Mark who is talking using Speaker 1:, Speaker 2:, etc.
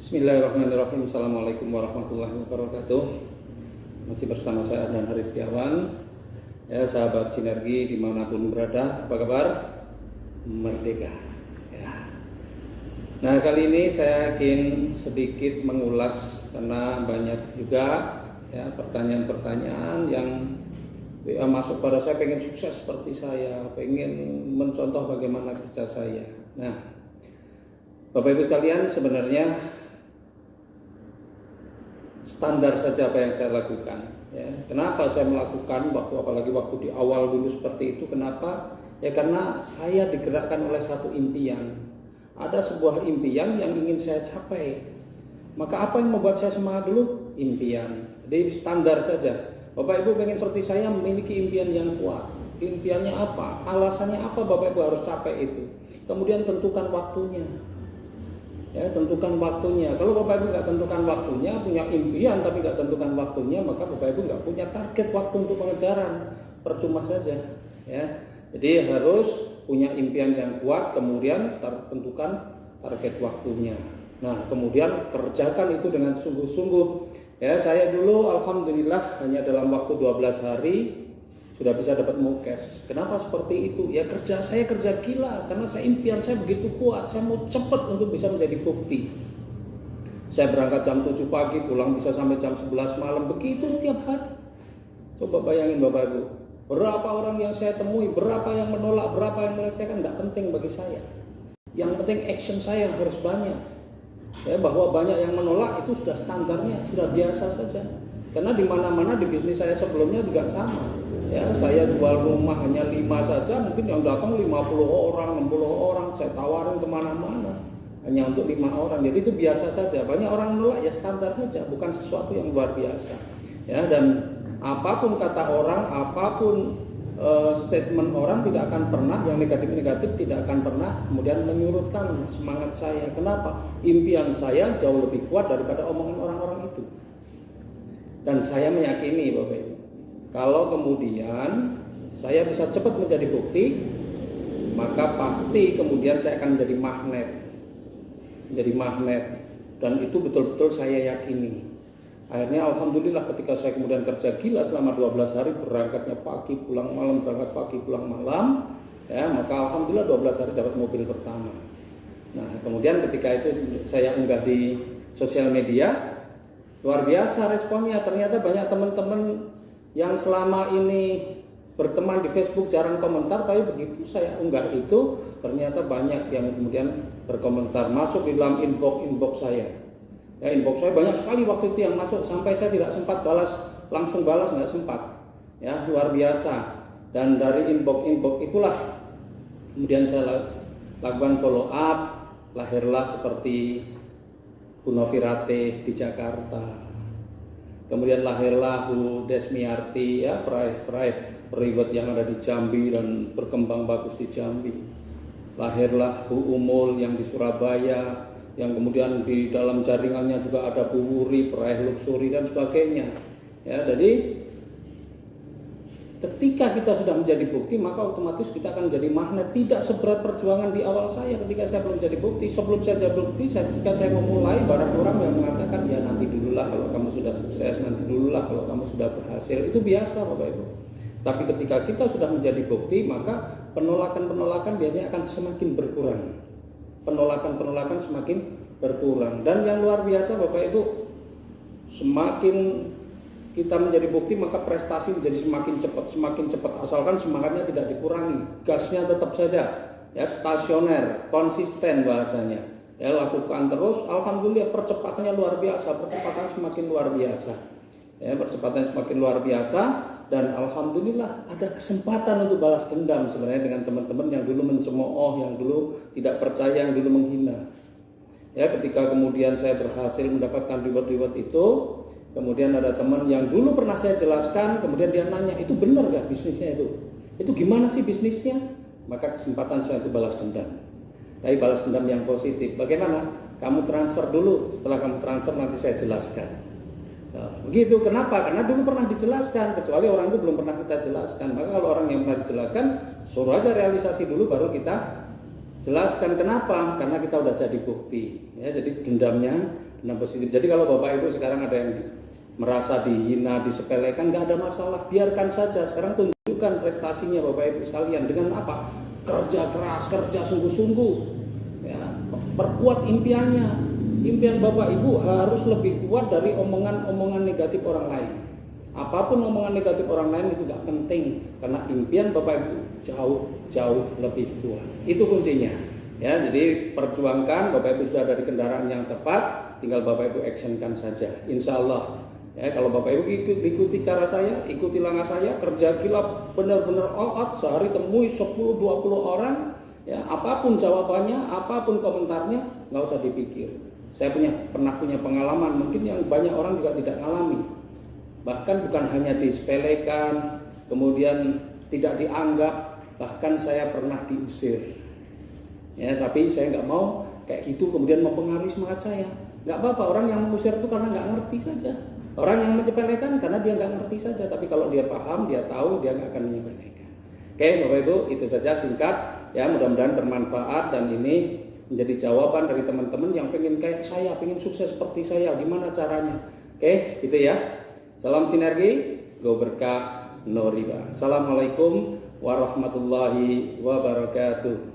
Speaker 1: Bismillahirrahmanirrahim. Assalamualaikum warahmatullahi wabarakatuh. Masih bersama saya Adnan Haris Setiawan. Ya, sahabat sinergi dimanapun berada, apa kabar? Merdeka. Ya. Nah, kali ini saya ingin sedikit mengulas karena banyak juga ya pertanyaan-pertanyaan yang masuk pada saya, pengen sukses seperti saya, pengen mencontoh bagaimana kerja saya. Nah, Bapak Ibu sekalian, sebenarnya standar saja apa yang saya lakukan. Ya. Kenapa saya melakukan apalagi waktu di awal dulu seperti itu? Kenapa? Ya karena saya digerakkan oleh satu impian. Ada sebuah impian yang ingin saya capai. Maka apa yang membuat saya semangat dulu? Impian. Jadi standar saja. Bapak Ibu pengen seperti saya memiliki impian yang kuat. Impiannya apa? Alasannya apa Bapak Ibu harus capai itu? Kemudian tentukan waktunya. Ya, tentukan waktunya. Kalau Bapak Ibu nggak tentukan waktunya, punya impian tapi nggak tentukan waktunya, maka Bapak Ibu nggak punya target waktu untuk pengejaran, percuma saja. Ya, jadi harus punya impian yang kuat, kemudian tentukan target waktunya. Nah, kemudian kerjakan itu dengan sungguh-sungguh. Ya, saya dulu alhamdulillah hanya dalam waktu 12 hari sudah bisa dapat mukes. Kenapa seperti itu? Ya saya kerja gila karena impian saya begitu kuat. Saya mau cepat untuk bisa menjadi bukti. Saya berangkat jam 7 pagi, pulang bisa sampai jam 11 malam. Begitu setiap hari. Coba bayangin Bapak Ibu. Berapa orang yang saya temui, berapa yang menolak, berapa yang melecehkan, tidak penting bagi saya. Yang penting action saya harus banyak. Ya, bahwa banyak yang menolak itu sudah standarnya, sudah biasa saja. Karena di mana-mana di bisnis saya sebelumnya juga sama. Ya, saya jual rumah hanya 5 saja, mungkin yang datang 50 orang, 60 orang, saya tawarin kemana-mana hanya untuk 5 orang. Jadi itu biasa saja. Banyak orang menolak, ya standar saja, bukan sesuatu yang luar biasa. Ya, dan apapun kata orang, apapun statement orang tidak akan pernah, yang negatif-negatif tidak akan pernah kemudian menyurutkan semangat saya. Kenapa? Impian saya jauh lebih kuat daripada omongan orang-orang itu. Dan saya meyakini Bapak Ibu, kalau kemudian saya bisa cepat menjadi bukti, maka pasti kemudian saya akan menjadi magnet, dan itu betul-betul saya yakini. Akhirnya alhamdulillah ketika saya kemudian kerja gila selama 12 hari, berangkatnya pagi pulang malam, berangkat pagi pulang malam, ya maka alhamdulillah 12 hari dapat mobil pertama. Nah kemudian ketika itu saya unggah di sosial media, luar biasa responnya. Ternyata banyak teman-teman yang selama ini berteman di Facebook jarang komentar, tapi begitu saya unggah itu ternyata banyak yang kemudian berkomentar, masuk di dalam inbox saya. Ya, inbox saya banyak sekali waktu itu yang masuk, sampai saya tidak sempat langsung balas, nggak sempat. Ya, luar biasa. Dan dari inbox itulah kemudian saya lakukan follow up, lahirlah seperti Bu Novirate di Jakarta. Kemudian lahirlah Bu Desmiarti, ya peraih periwet yang ada di Jambi dan berkembang bagus di Jambi. Lahirlah Bu Umul yang di Surabaya, yang kemudian di dalam jaringannya juga ada Bu Wuri, peraih luxury dan sebagainya. Ya, jadi ketika kita sudah menjadi bukti, maka otomatis kita akan menjadi magnet. Tidak seberat perjuangan di awal saya ketika saya belum jadi bukti. Sebelum saya jadi bukti, ketika saya memulai, banyak orang yang mengatakan, ya nanti dululah kalau kamu sudah sukses, nanti dululah kalau kamu sudah berhasil. Itu biasa Bapak Ibu. Tapi ketika kita sudah menjadi bukti, maka penolakan-penolakan biasanya akan semakin berkurang. Penolakan-penolakan semakin berkurang. Dan yang luar biasa Bapak Ibu, semakin kita menjadi bukti maka prestasi menjadi semakin cepat, asalkan semangatnya tidak dikurangi, gasnya tetap saja, ya stasioner, konsisten bahasanya, ya lakukan terus. Alhamdulillah percepatannya luar biasa, percepatan semakin luar biasa, ya percepatan semakin luar biasa, dan alhamdulillah ada kesempatan untuk balas dendam sebenarnya dengan teman-teman yang dulu mencemooh, yang dulu tidak percaya, yang dulu menghina. Ya ketika kemudian saya berhasil mendapatkan reward itu, kemudian ada teman yang dulu pernah saya jelaskan, kemudian dia nanya, itu benar gak bisnisnya itu? Itu gimana sih bisnisnya? Maka kesempatan saya itu balas dendam. Tapi balas dendam yang positif. Bagaimana? Kamu transfer dulu, setelah kamu transfer nanti saya jelaskan. Nah, begitu, kenapa? Karena dulu pernah dijelaskan, kecuali orang itu belum pernah kita jelaskan. Maka kalau orang yang pernah dijelaskan, suruh aja realisasi dulu baru kita jelaskan. Kenapa? Karena kita udah jadi bukti. Ya, jadi dendamnya Nah, positif. Jadi kalau Bapak Ibu sekarang ada yang merasa dihina, disepelekan, nggak ada masalah, biarkan saja. Sekarang tunjukkan prestasinya Bapak Ibu sekalian dengan apa? Kerja keras, kerja sungguh-sungguh, ya, perkuat impiannya. Impian Bapak Ibu harus lebih kuat dari omongan-omongan negatif orang lain. Apapun omongan negatif orang lain itu nggak penting, karena impian Bapak Ibu jauh lebih kuat. Itu kuncinya. Ya, jadi perjuangkan. Bapak Ibu sudah ada di kendaraan yang tepat, tinggal Bapak Ibu actionkan saja. Insya Allah. Ya, kalau Bapak Ibu ikuti cara saya, ikuti langkah saya, kerja gila benar-benar all out, sehari temui 10-20 orang, ya, apapun jawabannya, apapun komentarnya, nggak usah dipikir. Saya pernah punya pengalaman, mungkin yang banyak orang juga tidak alami. Bahkan bukan hanya disepelekan, kemudian tidak dianggap, bahkan saya pernah diusir. Ya, tapi saya nggak mau kayak gitu kemudian mempengaruhi semangat saya. Nggak apa-apa, orang yang mengusir itu karena nggak ngerti saja. Orang yang menyepelekan karena dia nggak ngerti saja. Tapi kalau dia paham, dia tahu, dia nggak akan menyepelekan. Oke, Bapak Ibu, itu saja singkat. Ya, mudah-mudahan bermanfaat dan ini menjadi jawaban dari teman-teman yang pengen kayak saya, pengen sukses seperti saya. Gimana caranya? Oke, gitu ya. Salam sinergi, go berkah, no riba. Assalamualaikum warahmatullahi wabarakatuh.